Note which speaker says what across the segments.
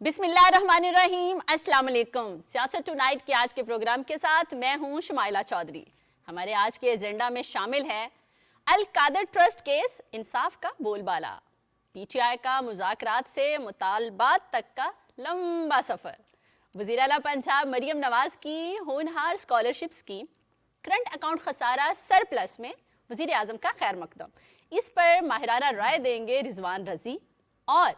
Speaker 1: بسم اللہ الرحمن الرحیم، السلام علیکم۔ سیاست ٹو نائٹ کے آج کے پروگرام کے ساتھ میں ہوں شمائلہ چودھری۔ ہمارے آج کے ایجنڈا میں شامل ہے القادر ٹرسٹ کیس، انصاف کا بول بالا، پی ٹی آئی کا مذاکرات سے مطالبات تک کا لمبا سفر، وزیر اعلیٰ پنجاب مریم نواز کی ہونہار اسکالرشپ اسکیم، کرنٹ اکاؤنٹ خسارہ سرپلس میں وزیر اعظم کا خیر مقدم۔ اس پر ماہرانہ رائے دیں گے رضوان رضی اور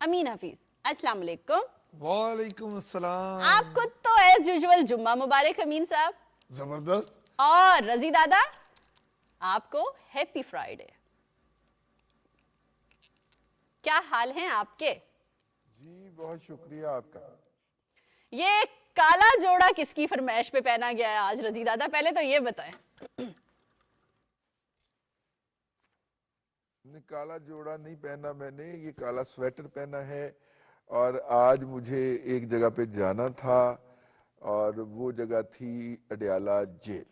Speaker 1: امین حفیظ۔ السلام علیکم۔
Speaker 2: وعلیکم السلام۔
Speaker 1: آپ کو تو ایز یوزول جمعہ مبارک امین صاحب،
Speaker 2: زبردست۔
Speaker 1: اور رضی دادا آپ کو ہیپی فرائیڈے۔ کیا حال ہیں آپ کے؟
Speaker 2: جی بہت شکریہ آپ کا۔
Speaker 1: یہ کالا جوڑا کس کی فرمائش پہ پہنا گیا ہے آج رضی دادا؟ پہلے تو یہ بتائیں۔
Speaker 2: کالا جوڑا نہیں پہنا میں نے، یہ کالا سویٹر پہنا ہے، اور آج مجھے ایک جگہ پہ جانا تھا اور وہ جگہ تھی اڈیالہ جیل۔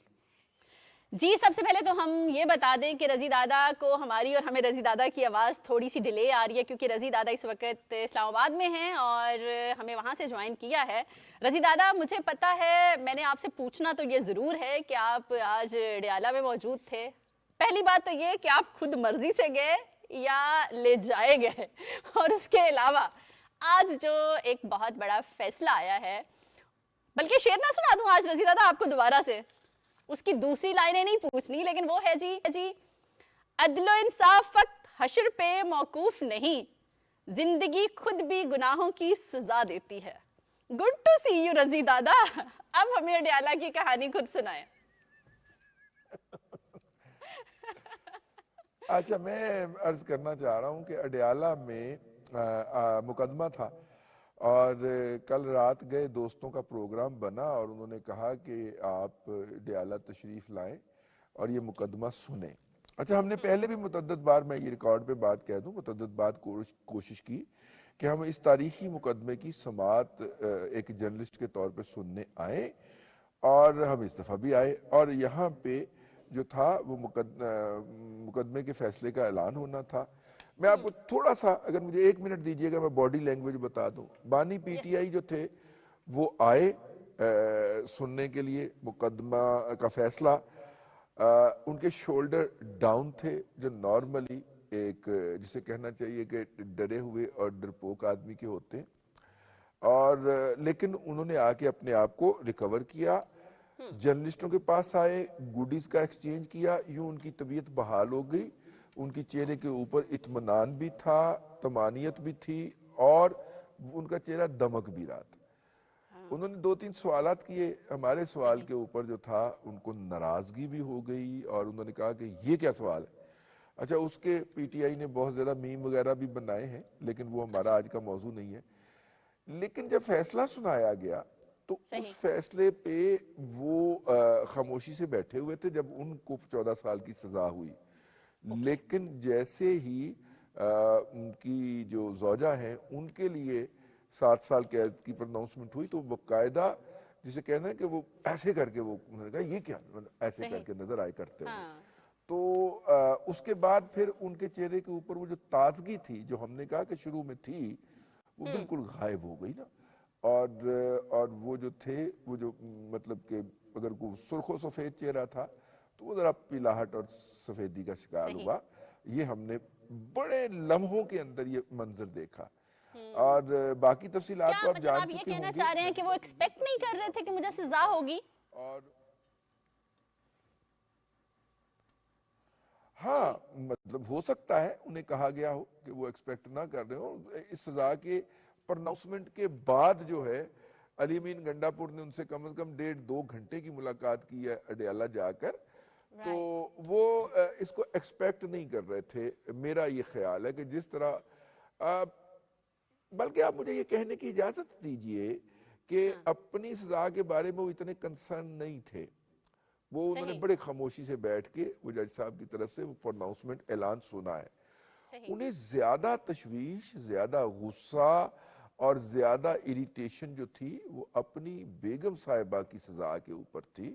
Speaker 1: جی سب سے پہلے تو ہم یہ بتا دیں کہ رضی دادا کو ہماری اور ہمیں رضی دادا کی آواز تھوڑی سی ڈیلے آ رہی ہے، کیونکہ رضی دادا اس وقت اسلام آباد میں ہیں اور ہمیں وہاں سے جوائن کیا ہے۔ رضی دادا مجھے پتا ہے، میں نے آپ سے پوچھنا تو یہ ضرور ہے کہ آپ آج اڈیالہ میں موجود تھے۔ پہلی بات تو یہ کہ آپ خود مرضی سے گئے یا لے جائے گئے، اور اس کے علاوہ آج جو ایک بہت بڑا فیصلہ آیا ہے، بلکہ شعر نہ سنا دوں آج رضی دادا آپ کو دوبارہ سے؟ اس کی دوسری لائنیں نہیں پوچھنی، لیکن وہ ہے جی عدل و انصاف فقط حشر پہ موقوف نہیں، زندگی خود بھی گناہوں کی سزا دیتی ہے۔ گڈ ٹو سی یو رضی دادا۔ اب ہمیں اڈیالہ کی کہانی خود سنائیں۔
Speaker 2: اچھا، میں عرض کرنا چاہ رہا ہوں کہ اڈیالہ میں مقدمہ تھا، اور کل رات گئے، دوستوں کا پروگرام بنا اور انہوں نے کہا کہ آپ اڈیالہ تشریف لائیں اور یہ مقدمہ سنیں۔ اچھا، ہم نے پہلے بھی متعدد بار، میں یہ ریکارڈ پہ بات کہہ دوں، متعدد بار کوشش کی کہ ہم اس تاریخی مقدمے کی سماعت ایک جرنلسٹ کے طور پہ سننے آئیں، اور ہم اس دفعہ بھی آئے، اور یہاں پہ جو تھا وہ مقدمے کے فیصلے کا اعلان ہونا تھا۔ میں آپ کو تھوڑا سا، اگر مجھے 1 منٹ دیجئے گا، میں باڈی لینگویج بتا دوں۔ بانی پی ٹی آئی جو تھے وہ آئے سننے کے لیے مقدمہ کا فیصلہ۔ ان کے شولڈر ڈاؤن تھے، جو نارملی ایک جسے کہنا چاہیے کہ ڈرے ہوئے اور ڈرپوک آدمی کے ہوتے ہیں، اور لیکن انہوں نے آ کے اپنے آپ کو ریکور کیا، جرنلسٹوں کے پاس آئے، گوڈیز کا ایکسچینج کیا، یوں ان کی طبیعت بحال ہو گئی، ان کی چہرے کے اوپر اطمینان بھی تھا، طمانینت بھی تھی، اور ان کا چہرہ دمک بھی رہا تھا۔ انہوں نے 2-3 سوالات کیے، ہمارے سوال کے اوپر جو تھا ان کو ناراضگی بھی ہو گئی، اور انہوں نے کہا کہ یہ کیا سوال ہے؟ اچھا، اس کے پی ٹی آئی نے بہت زیادہ میم وغیرہ بھی بنائے ہیں، لیکن وہ ہمارا آج کا موضوع نہیں ہے۔ لیکن جب فیصلہ سنایا گیا تو اس فیصلے پہ وہ خاموشی سے بیٹھے ہوئے تھے جب ان کو 14 سال کی سزا ہوئی، لیکن جیسے ہی ان کی جو زوجہ ہیں ان کے لیے 7 سال قید کی پرناؤنسمنٹ ہوئی، تو باقاعدہ جسے کہنا ہے کہ وہ ایسے کر کے، وہ انہوں نے کہا یہ کیا، ایسے کر کے نظر آئے کرتے ہوئے۔ تو اس کے بعد پھر ان کے چہرے کے اوپر وہ جو تازگی تھی، جو ہم نے کہا کہ شروع میں تھی، وہ بالکل غائب ہو گئی نا، اور وہ جو تھے، وہ جو مطلب کہ اگر کوئی سرخ و سفید چہرہ تھا تو وہ ذرا پیلاہٹ اور سفیدی کا شکار ہوا۔ یہ ہم نے بڑے لمحوں کے اندر یہ منظر دیکھا، اور باقی تفصیلات تو آپ جان چکے ہوں گے۔
Speaker 1: آپ یہ کہنا چاہ رہے ہیں کہ وہ ایکسپیکٹ نہیں کر رہے تھے کہ مجھے سزا ہوگی؟
Speaker 2: اور ہاں، مطلب ہو سکتا ہے انہیں کہا گیا ہو کہ وہ ایکسپیکٹ نہ کر رہے ہو۔ اس سزا کے پرناؤنسمنٹ کے بعد جو ہے، علی امین گنڈا پور نے ان سے کم از کم 1.5-2 گھنٹے کی ملاقات کی ہے اڈیالہ جا کر، تو وہ اس کو ایکسپیکٹ نہیں کر رہے تھے۔ میرا یہ خیال ہے کہ جس طرح، بلکہ آپ مجھے یہ کہنے کی اجازت دیجئے کہ اپنی سزا کے بارے میں وہ اتنے کنسرن نہیں تھے۔ وہ انہوں نے بڑے خاموشی سے بیٹھ کے وہ جج صاحب کی طرف سے وہ پرناؤنسمنٹ اعلان سنا ہے۔ انہیں زیادہ تشویش، زیادہ غصہ اور زیادہ اریٹیشن جو تھی وہ اپنی بیگم صاحبہ کی سزا کے اوپر تھی،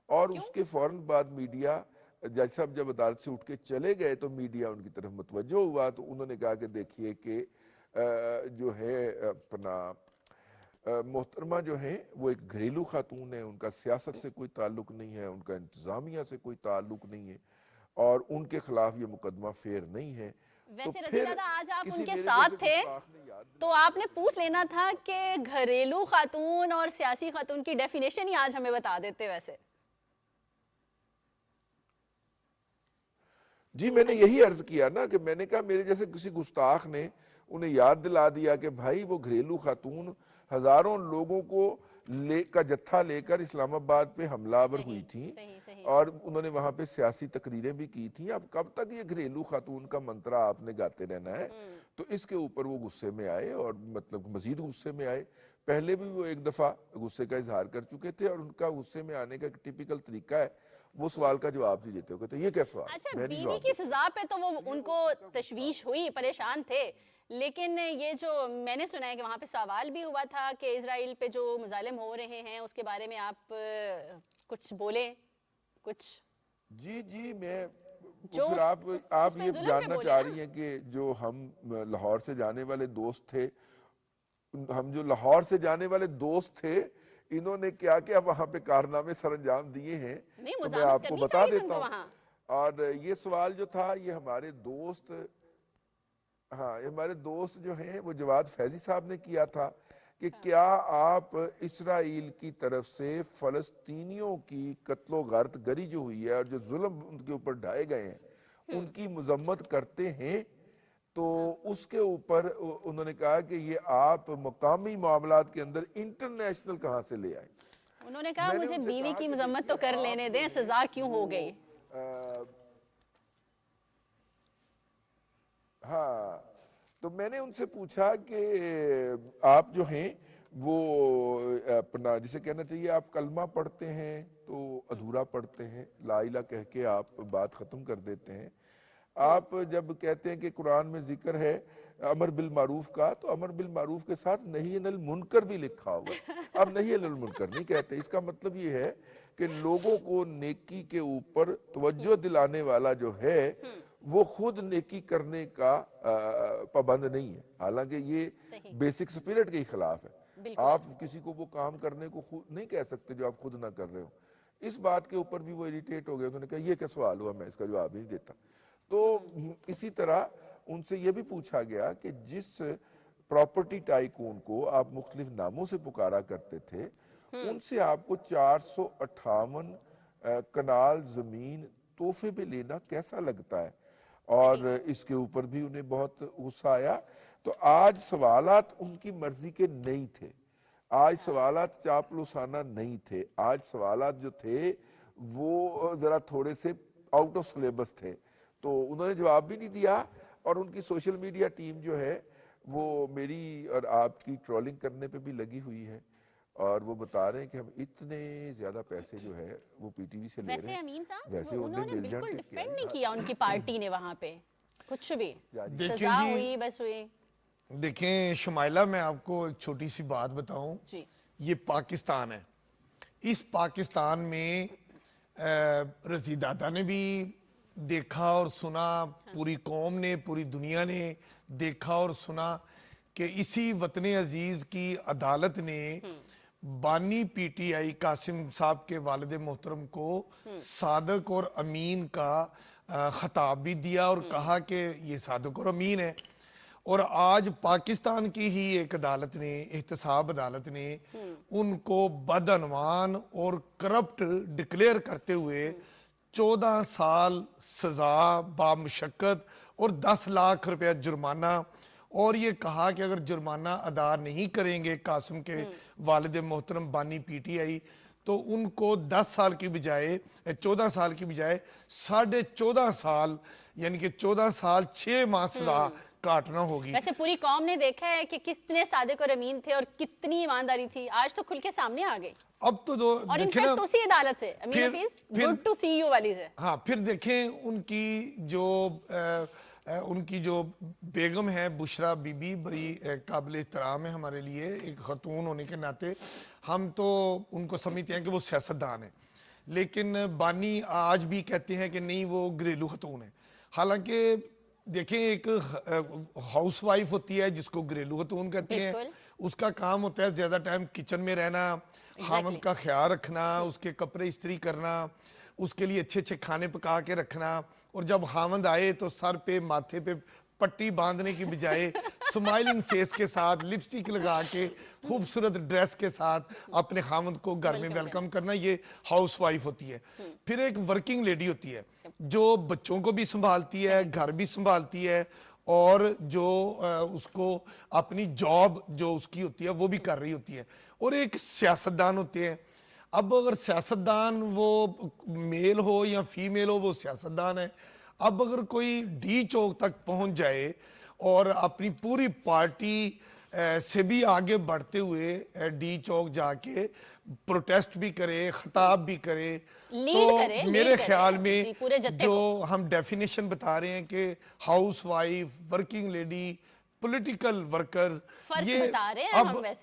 Speaker 2: اور اس کے فوراً بعد میڈیا، جج صاحب جب عدالت سے اٹھ کے چلے گئے تو میڈیا ان کی طرف متوجہ ہوا، تو انہوں نے کہا کہ دیکھیے کہ جو ہے اپنا محترمہ جو ہیں وہ ایک گھریلو خاتون ہیں، ان کا سیاست سے کوئی تعلق نہیں ہے، ان کا انتظامیہ سے کوئی تعلق نہیں ہے، اور ان کے خلاف یہ مقدمہ فیر نہیں ہے۔ تو
Speaker 1: ویسے رضی
Speaker 2: پھر
Speaker 1: دادا آج آپ
Speaker 2: کسی
Speaker 1: ان کے
Speaker 2: میرے
Speaker 1: ساتھ
Speaker 2: جیسے
Speaker 1: تھے
Speaker 2: گستاخ نے یاد
Speaker 1: تو آپ نے پوچھ لینا تھا کہ گھریلو خاتون اور سیاسی خاتون کی ڈیفینیشن ہی آج ہمیں بتا دیتے ویسے۔
Speaker 2: جی میں نے یہی عرض کیا نا کہ میں نے کہا میرے جیسے کسی گستاخ نے انہیں یاد دلا دیا کہ بھائی وہ گھریلو خاتون ہزاروں لوگوں کو کا جتھا لے کر اسلام آباد پہ حملہ آور ہوئی تھیں،
Speaker 1: صحیح صحیح۔
Speaker 2: اور انہوں نے وہاں پہ سیاسی تقریریں بھی کی تھیں۔ اب کب تک یہ گھریلو خاتون کا منترا آپ نے گاتے رہنا ہے؟ تو اس کے اوپر وہ غصے میں آئے، اور مطلب مزید غصے میں آئے۔ پہلے بھی وہ ایک دفعہ غصے کا اظہار کر چکے تھے، اور ان کا غصے میں آنے کا ایک ٹیپیکل طریقہ ہے، وہ سوال کا جواب نہیں دیتے ہو، کہتے ہیں یہ کیا سوال؟
Speaker 1: اچھا
Speaker 2: میں نہیں
Speaker 1: بیوی
Speaker 2: جواب
Speaker 1: کی سزا پہ تو وہ ان کو تشویش ہوئی، پریشان تھے، لیکن یہ جو میں نے سنا ہے کہ وہاں پہ سوال بھی ہوا تھا کہ اسرائیل پہ جو مظالم ہو رہے ہیں اس کے بارے میں آپ کچھ بولیں کچھ
Speaker 2: جی میں
Speaker 1: جو
Speaker 2: پھر آپ
Speaker 1: اس پہ
Speaker 2: یہ
Speaker 1: ظلم پہ
Speaker 2: جاننا
Speaker 1: بولے
Speaker 2: چاہ
Speaker 1: نا۔
Speaker 2: رہی ہیں کہ جو ہم لاہور سے جانے والے دوست تھے، ہم جو لاہور سے جانے والے دوست تھے، انہوں نے کیا کیا وہاں پہ کارنامے سر انجام دیے ہیں،
Speaker 1: نہیں
Speaker 2: تو میں
Speaker 1: مزاحمت
Speaker 2: آپ کو
Speaker 1: کرنی
Speaker 2: بتا
Speaker 1: چاہیے تھی ان
Speaker 2: دیتا
Speaker 1: کو
Speaker 2: ہوں۔
Speaker 1: وہاں۔
Speaker 2: اور یہ سوال جو تھا یہ ہمارے دوست، ہاں یہ ہمارے دوست جو ہیں وہ جواد فیضی صاحب نے کیا تھا کہ کیا آپ اسرائیل کی طرف سے فلسطینیوں کی قتل و غارت گری جو ہوئی ہے اور جو ظلم ان کے اوپر ڈھائے گئے ہیں ان کی مذمت کرتے ہیں؟ تو اس کے اوپر انہوں نے کہا کہ یہ آپ مقامی معاملات کے اندر انٹرنیشنل کہاں سے لے آئیں؟
Speaker 1: انہوں نے کہا
Speaker 2: میں نے
Speaker 1: مجھے
Speaker 2: ان سے
Speaker 1: بیوی
Speaker 2: کہا
Speaker 1: کی
Speaker 2: کہ
Speaker 1: مذمت تو
Speaker 2: دیکھیے
Speaker 1: کر
Speaker 2: آپ
Speaker 1: لینے
Speaker 2: جو
Speaker 1: دیں،
Speaker 2: ہیں
Speaker 1: سزا کیوں ہو گئی؟
Speaker 2: ہاں تو میں نے ان سے پوچھا کہ آپ جو ہیں وہ اپنا جسے کہنا چاہیے آپ کلمہ پڑھتے ہیں تو ادھورا پڑھتے ہیں، لا الہ کہہ کے آپ بات ختم کر دیتے ہیں۔ آپ جب کہتے ہیں کہ قرآن میں ذکر ہے امر بالمعروف کا، تو امر بالمعروف کے ساتھ نہی عن المنکر بھی لکھا ہوا ہے۔ اب نہی عن المنکر نہیں کہتے، اس کا مطلب یہ ہے کہ لوگوں کو نیکی کے اوپر توجہ دلانے والا جو ہے وہ خود نیکی کرنے کا پابند نہیں ہے، حالانکہ یہ بیسک سپیرٹ کے خلاف ہے۔ آپ کسی کو وہ کام کرنے کو خود نہیں کہہ سکتے جو آپ خود نہ کر رہے ہو۔ اس بات کے اوپر بھی وہ ایریٹیٹ ہو گئے، انہوں نے کہا یہ کیا سوال ہوا، میں اس کا جواب نہیں دیتا۔ تو اسی طرح ان سے یہ بھی پوچھا گیا کہ جس پراپرٹی ٹائکون کو آپ مختلف ناموں سے پکارا کرتے تھے، ان سے آپ کو 458 کنال زمین تحفے پہ لینا کیسا لگتا ہے؟ اور اس کے اوپر بھی انہیں بہت غصہ آیا۔ تو آج سوالات ان کی مرضی کے نہیں تھے، آج سوالات چاپلوسانہ نہیں تھے، آج سوالات جو تھے وہ ذرا تھوڑے سے آؤٹ آف سلیبس تھے، تو انہوں نے جواب بھی نہیں دیا۔ اور ان کی سوشل میڈیا ٹیم جو ہے وہ میری اور آپ کی ٹرولنگ کرنے پہ بھی لگی ہوئی ہے، اور وہ بتا رہے ہیں کہ ہم اتنے زیادہ پیسے جو ہے وہ پی ٹی وی سے لے رہے
Speaker 1: ویسے
Speaker 2: ہیں۔
Speaker 1: امین صاحب
Speaker 2: ویسے
Speaker 1: انہوں نے بالکل
Speaker 2: ملجنٹ
Speaker 1: ڈیفینڈ نہیں کیا ان کی پارٹی نے وہاں پہ کچھ بھی،
Speaker 3: دیکھیں
Speaker 1: سزا
Speaker 3: جی،
Speaker 1: ہوئی بس ہوئی۔
Speaker 3: دیکھیں شمائلہ، میں آپ کو ایک چھوٹی سی بات بتاؤں،
Speaker 1: جی
Speaker 3: یہ پاکستان ہے، اس پاکستان میں رضی دادا نے بھی دیکھا اور سنا، پوری قوم نے، پوری دنیا نے دیکھا اور سنا کہ اسی وطن عزیز کی عدالت نے بانی پی ٹی آئی قاسم صاحب کے والد محترم کو صادق اور امین کا خطاب بھی دیا اور کہا کہ یہ صادق اور امین ہے۔ اور آج پاکستان کی ہی ایک عدالت نے، احتساب عدالت نے ان کو بدعنوان اور کرپٹ ڈکلیئر کرتے ہوئے 14 سال سزا بامشقت اور 10 لاکھ روپے جرمانہ، اور یہ کہا کہ اگر جرمانہ ادا نہیں کریں گے قاسم کے والد محترم بانی پی ٹی آئی تو ان کو 10 سال کی بجائے 14 سال کی بجائے 14.5 سال یعنی کہ 14 سال 6 ماہ سزا کاٹنا ہوگی۔
Speaker 1: ویسے پوری قوم نے دیکھا ہے کہ کتنے صادق اور امین تھے اور کتنی ایمانداری تھی، آج تو کھل کے سامنے آ گئی،
Speaker 3: اب تو
Speaker 1: اور
Speaker 3: دیکھیں نا،
Speaker 1: انفیکٹ اسی عدالت سے Amin Hafeez good to see you والی سے۔
Speaker 3: ہاں پھر دیکھیں ان کی جو بیگم ہے بشرا بی بی، بڑی قابل احترام ہے ہمارے لیے، ایک خاتون ہونے کے ناطے ہم تو ان کو سمجھتے ہیں کہ وہ سیاستدان ہیں، لیکن بانی آج بھی کہتے ہیں کہ نہیں وہ گھریلو خاتون ہے، حالانکہ دیکھیں ایک ہاؤس وائف ہوتی ہے جس کو گھریلو خاتون کہتے ہیں،
Speaker 1: بالکل۔
Speaker 3: اس کا کام ہوتا ہے زیادہ ٹائم کچن میں رہنا، خاوند کا خیال رکھنا، اس کے کپڑے استری کرنا، اس کے لیے اچھے اچھے کھانے پکا کے رکھنا، اور جب خاوند آئے تو سر پہ ماتھے پہ پٹی باندھنے کی بجائے سمائلنگ فیس کے ساتھ لپسٹک لگا کے خوبصورت ڈریس کے ساتھ اپنے خاوند کو گھر میں ویلکم کرنا، یہ ہاؤس وائف ہوتی ہے۔ پھر ایک ورکنگ لیڈی ہوتی ہے جو بچوں کو بھی سنبھالتی ہے، گھر بھی سنبھالتی ہے، اور جو اس کو اپنی جاب جو اس کی ہوتی ہے وہ بھی کر رہی ہوتی ہے، اور ایک سیاستدان ہوتے ہیں۔ اب اگر سیاستدان وہ میل ہو یا فیمیل ہو، وہ سیاستدان ہے۔ اب اگر کوئی ڈی چوک تک پہنچ جائے اور اپنی پوری پارٹی سے بھی آگے بڑھتے ہوئے ڈی چوک جا کے پروٹیسٹ بھی کرے، خطاب بھی کرے، تو میرے خیال میں جو ہم ڈیفینیشن بتا رہے ہیں کہ house wife, working lady, political workers, یہ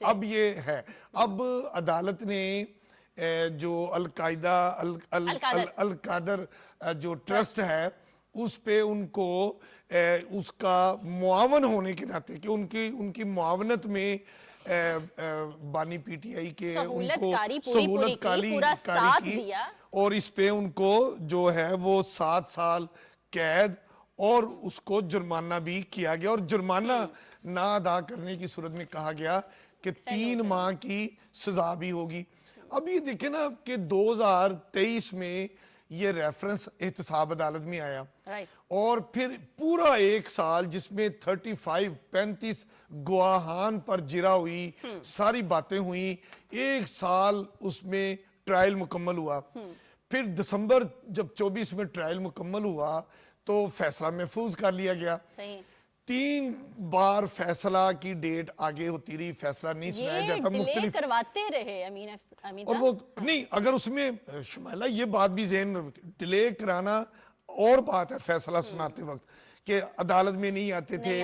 Speaker 3: اب یہ ہے۔ اب عدالت نے جو القادر جو ٹرسٹ ہے اس پہ ان کو اس کا معاون ہونے کے ناطے کہ ان کی معاونت میں بانی پی ٹی آئی کے ان کو سہولت کاری کی، اور اس پہ ان کو جو ہے وہ 7 سال قید اور اس کو جرمانہ بھی کیا گیا، اور جرمانہ نہ ادا کرنے کی صورت میں کہا گیا کہ 3 ماہ کی سزا بھی ہوگی۔ اب یہ دیکھیں نا کہ 2023 میں یہ ریفرنس احتساب عدالت میں آیا، اور پھر پورا 1 سال جس میں 35 گواہان پر جرا ہوئی، ساری باتیں ہوئیں، 1 سال اس میں ٹرائل مکمل ہوا۔ پھر دسمبر جب 24 میں ٹرائل مکمل ہوا تو فیصلہ محفوظ کر لیا گیا۔ 3 بار فیصلہ کی ڈیٹ آگے ہوتی رہی، فیصلہ نہیں سنایا جاتا، مختلف
Speaker 1: کرواتے رہے امین
Speaker 3: اور وہ نہیں، اگر اس میں شمائلہ یہ بات بھی ذہن ڈیلے کرانا اور بات ہے فیصلہ سناتے وقت کہ عدالت میں نہیں آتے تھے،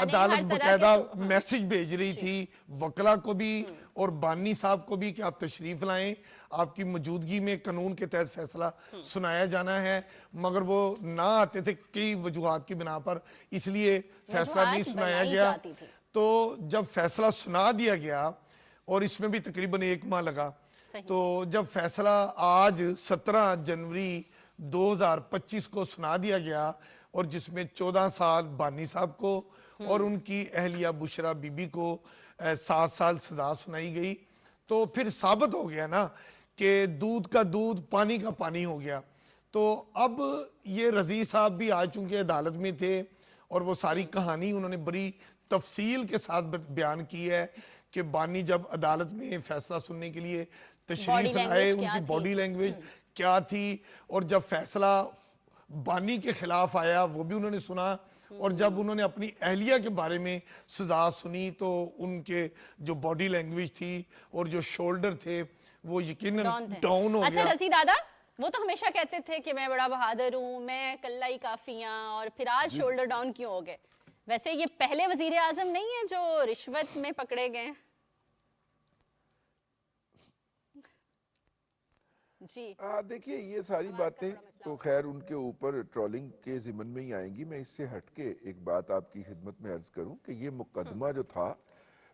Speaker 3: عدالت باقاعدہ میسج بھیج رہی تھی وکلا کو بھی اور بانی صاحب کو بھی کہ آپ تشریف لائیں، آپ کی موجودگی میں قانون کے تحت فیصلہ سنایا جانا ہے، مگر وہ نہ آتے تھے کئی وجوہات کی بنا پر، اس لیے فیصلہ نہیں سنایا گیا۔ تو جب فیصلہ سنا دیا گیا اور اس میں بھی تقریباً 1 ماہ لگا، تو جب فیصلہ آج 17 جنوری 2025 کو سنا دیا گیا، اور جس میں 14 سال بانی صاحب کو اور ان کی اہلیہ بشرا بی بی کو 7 سال سزا سنائی گئی، تو پھر ثابت ہو گیا نا کہ دودھ کا دودھ پانی کا پانی ہو گیا۔ تو اب یہ رضی صاحب بھی آ چونکہ عدالت میں تھے، اور وہ ساری کہانی انہوں نے بڑی تفصیل کے ساتھ بیان کی ہے کہ بانی جب عدالت میں فیصلہ سننے کے لیے تشریف لائے ان کی باڈی لینگویج کیا تھی، اور جب فیصلہ بانی کے خلاف آیا وہ بھی انہوں نے سنا، اور جب انہوں نے اپنی اہلیہ کے بارے میں سزا سنی تو ان کے جو باڈی لینگویج تھی اور جو شولڈر تھے وہ یقیناً ڈاؤن ہو گیا۔
Speaker 1: اچھا رضی دادا، وہ تو ہمیشہ کہتے تھے کہ میں بڑا بہادر ہوں، میں کلہ ہی کافی ہوں، اور پھر آج شولڈر ڈاؤن کیوں ہو گئے؟ ویسے یہ پہلے وزیر اعظم نہیں ہے جو رشوت میں پکڑے گئے؟ جی
Speaker 2: دیکھیے یہ ساری باتیں تو خیر ان کے اوپر ٹرولنگ کے ضمن میں ہی آئیں گی۔ میں اس سے ہٹ کے ایک بات آپ کی خدمت میں عرض کروں کہ یہ مقدمہ جو تھا،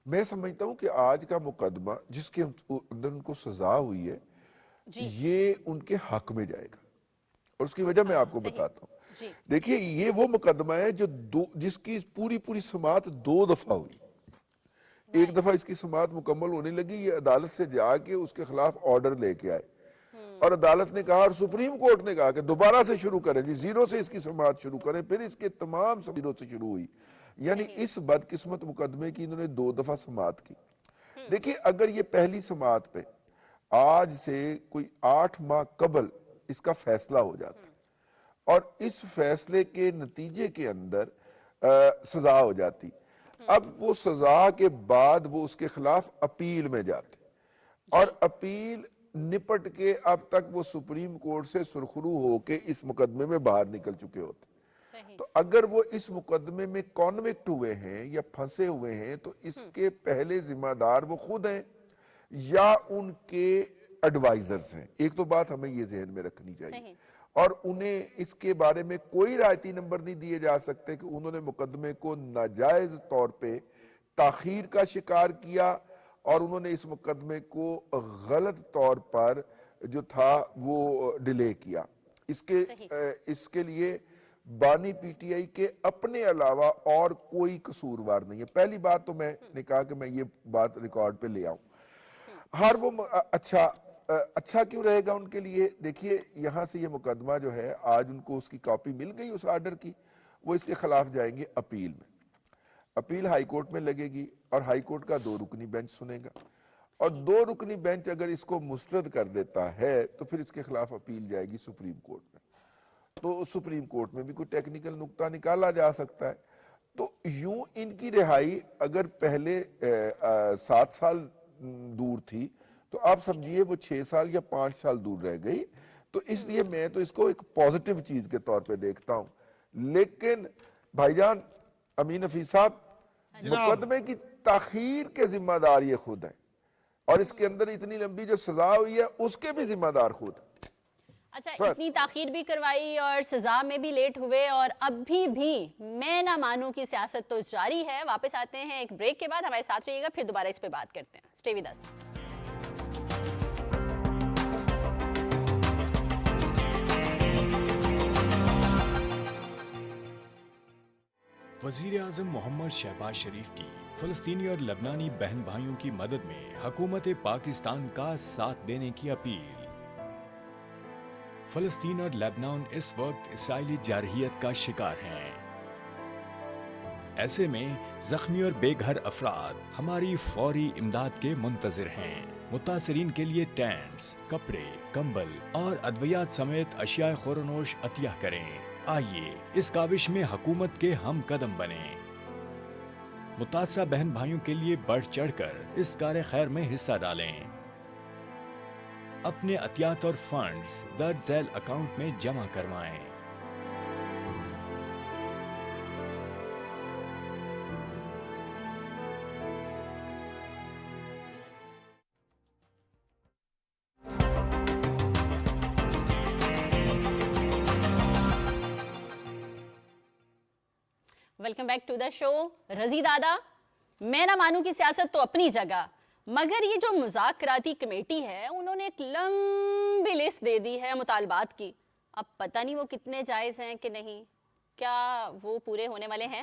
Speaker 2: میں سمجھتا ہوں کہ آج کا مقدمہ جس کے اندر ان کو سزا ہوئی ہے یہ ان کے حق میں جائے گا، اور اس کی وجہ میں آپ کو بتاتا ہوں۔ دیکھیے یہ وہ مقدمہ ہے جو جس کی پوری سماعت 2 دفعہ ہوئی۔ ایک دفعہ اس کی سماعت مکمل ہونے لگی، یہ عدالت سے جا کے اس کے خلاف آرڈر لے کے آئے، اور عدالت نے کہا اور سپریم کورٹ نے کہا کہ دوبارہ سے شروع کریں، جی 0 سے اس کی سماعت شروع کریں، پھر اس کے تمام 0 سے شروع ہوئی۔ یعنی اس بدقسمت مقدمے کی انہوں نے 2 دفعہ سماعت کی۔ دیکھیے اگر یہ پہلی سماعت پہ آج سے کوئی 8 ماہ قبل اس کا فیصلہ ہو جاتا اور اس فیصلے کے نتیجے کے اندر سزا ہو جاتی، اب وہ سزا کے بعد وہ اس کے خلاف اپیل میں جاتے، اور اپیل نپٹ کے اب تک وہ سپریم کورٹ سے سرخرو ہو کے اس مقدمے میں باہر نکل چکے ہوتے۔ تو اگر وہ اس مقدمے میں کانوکٹ ہوئے ہیں یا پھنسے ہوئے ہیں تو اس کے پہلے ذمہ دار وہ خود ہیں یا ان کے ایڈوائزرز ہیں۔ ایک تو بات ہمیں یہ ذہن میں رکھنی چاہیے، اور انہیں اس کے بارے میں کوئی رعایتی نمبر نہیں دیے جا سکتے کہ انہوں نے مقدمے کو ناجائز طور پہ تاخیر کا شکار کیا اور انہوں نے اس مقدمے کو غلط طور پر جو تھا وہ ڈیلے کیا. اس کے لیے بانی پی ٹی آئی کے اپنے علاوہ اور کوئی قصوروار نہیں ہے. پہلی بات تو میں نے کہا کہ میں یہ بات ریکارڈ پہ لے آؤں. ہر وہ اچھا کیوں رہے گا ان کے لیے؟ دیکھیے یہاں سے یہ مقدمہ جو ہے آج ان کو اس کی کاپی مل گئی اس آرڈر کی, وہ اس کے خلاف جائیں گے اپیل میں. اپیل ہائی کورٹ میں لگے گی اور ہائی کورٹ کا 2 رکنی بینچ سنے گا, اور 2 رکنی بینچ اگر اس کو مسترد کر دیتا ہے تو پھر اس کے خلاف اپیل جائے گی سپریم کورٹ میں. تو سپریم کورٹ میں بھی کوئی ٹیکنیکل نقطہ نکالا جا سکتا ہے. تو یوں ان کی رہائی اگر پہلے 7 سال دور تھی تو آپ سمجھیے وہ 6 سال یا 5 سال دور رہ گئی. تو اس لیے میں تو اس کو ایک پازیٹیو چیز کے طور پہ دیکھتا ہوں. لیکن بھائی جان امین حفیظ صاحب, مقدمے کی تاخیر کے ذمہ دار یہ خود ہے, اور اس کے اندر اتنی لمبی جو سزا ہوئی ہے اس کے بھی ذمہ دار خود.
Speaker 1: اچھا, اتنی تاخیر بھی کروائی اور سزا میں بھی لیٹ ہوئے, اور اب بھی میں نہ مانوں کی سیاست تو جاری ہے. واپس آتے ہیں ایک بریک کے بعد, ہمارے ساتھ رہیے گا, پھر دوبارہ اس پہ بات کرتے ہیں. Stay with us.
Speaker 4: وزیر اعظم محمد شہباز شریف کی فلسطینی اور لبنانی بہن بھائیوں کی مدد میں حکومت پاکستان کا ساتھ دینے کی اپیل. فلسطین اور لبنان اس وقت اسرائیلی جارحیت کا شکار ہیں. ایسے میں زخمی اور بے گھر افراد ہماری فوری امداد کے منتظر ہیں. متاثرین کے لیے ٹینٹس, کپڑے, کمبل اور ادویات سمیت اشیاء خورنوش عطیہ کریں. آئیے اس کاوش میں حکومت کے ہم قدم بنیں. متاثرہ بہن بھائیوں کے لیے بڑھ چڑھ کر اس کار خیر میں حصہ ڈالیں. اپنے عطیات اور فنڈز درج ذیل اکاؤنٹ میں جمع کروائیں.
Speaker 1: ویلکم بیک ٹو دا شو. رضی دادا, میں نہ مانوں کی سیاست تو اپنی جگہ, مگر یہ جو مذاکراتی کمیٹی ہے انہوں نے ایک لمبی لسٹ دے دی ہے مطالبات کی. اب پتہ نہیں وہ کتنے جائز ہیں کہ نہیں, کیا وہ پورے ہونے والے ہیں؟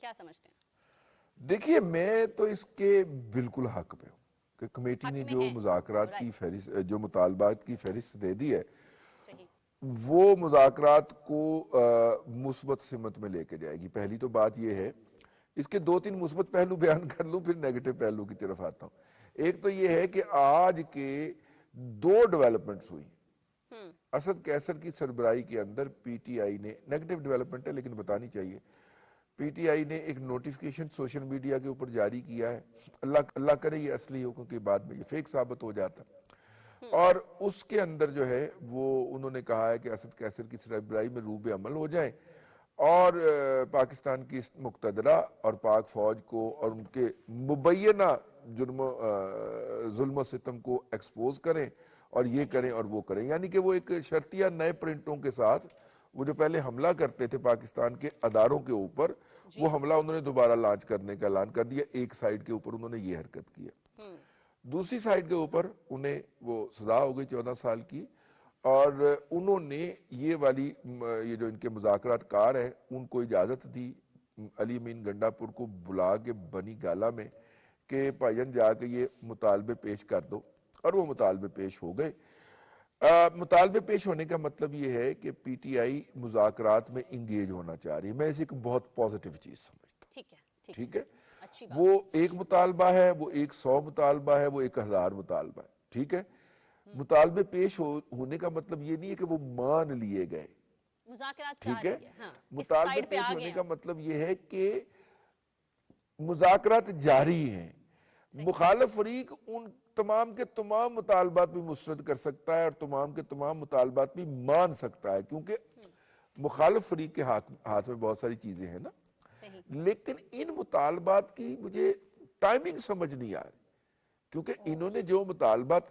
Speaker 1: کیا سمجھتے ہیں؟
Speaker 2: دیکھیے میں تو اس کے بالکل حق میں ہوں کہ کمیٹی نے جو مذاکرات کی فہرست, جو مطالبات کی فہرست دے دی ہے, وہ مذاکرات کو مثبت سمت میں لے کے جائے گی. پہلی تو بات یہ ہے, اس کے 2-3 مثبت پہلو بیان کر لوں پھر نیگیٹو پہلو کی طرف آتا ہوں. ایک تو یہ ہے کہ آج کے 2 ڈیولپمنٹس ہوئی. اسد قیصر کی سربراہی کے اندر پی ٹی آئی نے, نیگیٹو ڈیولپمنٹ ہے لیکن بتانی چاہیے, پی ٹی آئی نے ایک نوٹیفیکیشن سوشل میڈیا کے اوپر جاری کیا ہے. اللہ کرے یہ اصلی ہو, کیونکہ بعد میں یہ فیک ثابت ہو جاتا. اور اس کے اندر جو ہے وہ انہوں نے کہا ہے کہ اسد قیصر کی سربراہی میں روب عمل ہو جائیں اور پاکستان کی مقتدرہ اور پاک فوج کو اور ان کے مبینہ ظلم و ستم کو ایکسپوز کریں اور یہ کریں اور وہ کریں. یعنی کہ وہ ایک شرطیہ نئے پرنٹوں کے ساتھ وہ جو پہلے حملہ کرتے تھے پاکستان کے اداروں کے اوپر, وہ حملہ انہوں نے دوبارہ لانچ کرنے کا اعلان کر دیا. ایک سائیڈ کے اوپر انہوں نے یہ حرکت کی ہے. دوسری سائیڈ کے اوپر انہیں وہ سزا ہو گئی 14 سال کی, اور انہوں نے یہ جو ان کے مذاکرات کار ہیں ان کو اجازت دی علی امین گنڈا پور کو بلا کے بنی گالا میں کہ بھائی جان جا کے یہ مطالبے پیش کر دو, اور وہ مطالبے پیش ہو گئے. مطالبے پیش ہونے کا مطلب یہ ہے کہ پی ٹی آئی مذاکرات میں انگیج ہونا چاہ رہی ہے. میں اسے ایک بہت پازیٹیو چیز سمجھتا ہوں. ٹھیک ہے, وہ ایک مطالبہ ہے, وہ 100 مطالبہ ہے, وہ 1000 مطالبہ ہے. ٹھیک ہے, مطالبے پیش ہونے کا مطلب یہ نہیں ہے کہ وہ مان لیے گئے. ٹھیک ہے, مطالبے پیش ہونے کا مطلب یہ ہے کہ مذاکرات جاری ہیں. مخالف فریق ان تمام کے تمام مطالبات بھی مسترد کر سکتا ہے اور تمام کے تمام مطالبات بھی مان سکتا ہے, کیونکہ مخالف فریق کے ہاتھ میں بہت ساری چیزیں ہیں نا. لیکن ان مطالبات کی مجھے ٹائمنگ سمجھ نہیں آ رہی, کیونکہ انہوں نے جو مطالبات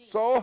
Speaker 2: 100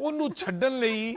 Speaker 3: ਉਹਨੂੰ ਛੱਡਣ ਲਈ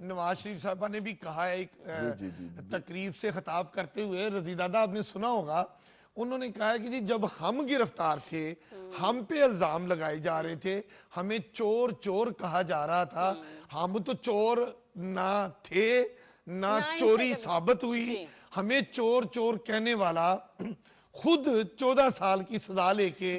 Speaker 3: نواز شریف صاحبہ نے بھی کہا ہے ایک
Speaker 2: جی
Speaker 3: تقریب سے خطاب کرتے ہوئے، رضیدادہ آپ نے سنا ہوگا، انہوں نے کہا ہے کہ جی جب ہم گرفتار تھے، ہم پہ الزام لگائے جا رہے تھے، ہمیں چور چور کہا جا رہا تھا، ہم تو چور نہ تھے نہ چوری ثابت ہوئی، ہمیں چور چور کہنے والا خود 14 سال کی سزا لے کے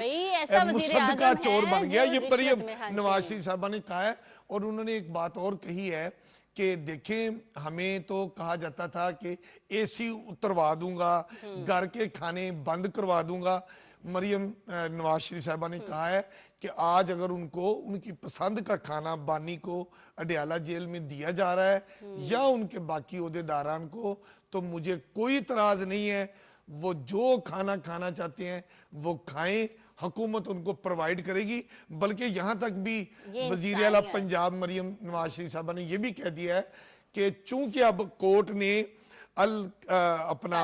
Speaker 3: مصدقہ چور بن گیا۔ یہ مریم نواز شریف صاحبہ نے کہا ہے۔ اور انہوں نے ایک بات اور کہی ہے کہ دیکھیں ہمیں تو کہا جاتا تھا کہ اے سی اتروا دوں گا، گھر کے کھانے بند کروا دوں گا۔ مریم نواز شریف صاحبہ نے کہا ہے کہ آج اگر ان کو ان کی پسند کا کھانا بانی کو اڈیالہ جیل میں دیا جا رہا ہے یا ان کے باقی عہدیداران کو، تو مجھے کوئی اعتراض نہیں ہے، وہ جو کھانا کھانا چاہتے ہیں وہ کھائیں، حکومت ان کو پروائیڈ کرے گی۔ بلکہ یہاں تک بھی وزیر اعلیٰ پنجاب مریم نواز شریف صاحبہ نے یہ بھی کہہ دیا ہے کہ چونکہ اب کورٹ نے اپنا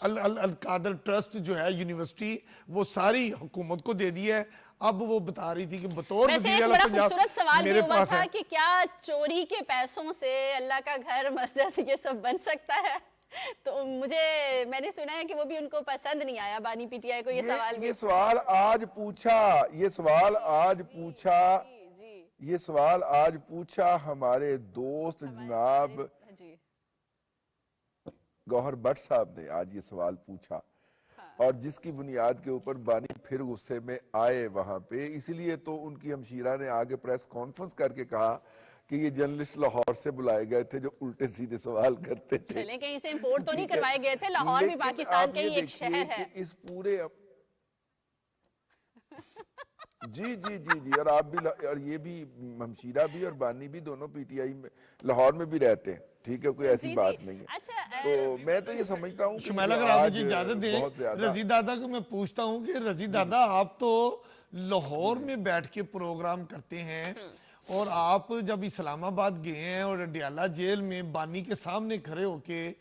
Speaker 3: القادر ٹرسٹ جو ہے یونیورسٹی وہ ساری حکومت کو دے دی ہے، اب وہ بتا رہی تھی کہ بطور وزیر اعلیٰ پنجاب
Speaker 1: خوبصورت سوال بھی
Speaker 3: میرے
Speaker 1: ہوا
Speaker 3: پاس
Speaker 1: تھا
Speaker 3: ہے
Speaker 1: کہ کیا چوری کے پیسوں سے اللہ کا گھر مسجد یہ سب بن سکتا ہے؟ تو میں نے سنا ہے کہ وہ بھی ان کو پسند نہیں آیا، بانی پی ٹی آئی کو یہ سوال بھی۔
Speaker 2: یہ سوال آج پوچھا ہمارے دوست جناب گوہر بٹ صاحب نے آج یہ سوال پوچھا، اور جس کی بنیاد کے اوپر بانی پھر غصے میں آئے وہاں پہ، اسی لیے تو ان کی ہمشیرہ نے آگے پریس کانفرنس کر کے کہا کہ یہ جرنلسٹ لاہور سے بلائے گئے تھے جو الٹے سیدھے سوال کرتے تھے۔
Speaker 1: چلیں کہیں سے امپورٹ تو نہیں کروائے گئے تھے، لاہور بھی پاکستان کا ہی ایک شہر ہے۔
Speaker 2: اس پورے جی اور آپ بھی، اور یہ بھی ہمشیرہ بھی اور بانی بھی دونوں پی ٹی آئی میں لاہور میں بھی رہتے ہیں، ٹھیک ہے، کوئی ایسی بات نہیں ہے۔ تو میں تو یہ سمجھتا ہوں کہ
Speaker 3: شمائلہ اگر آپ مجھے اجازت دیں، رضی دادا کو میں پوچھتا ہوں کہ رضی دادا آپ تو لاہور میں بیٹھ کے پروگرام کرتے ہیں، اور آپ جب اسلام آباد گئے ہیں اور اڈیالہ جیل میں بانی کے سامنے کھڑے ہو کے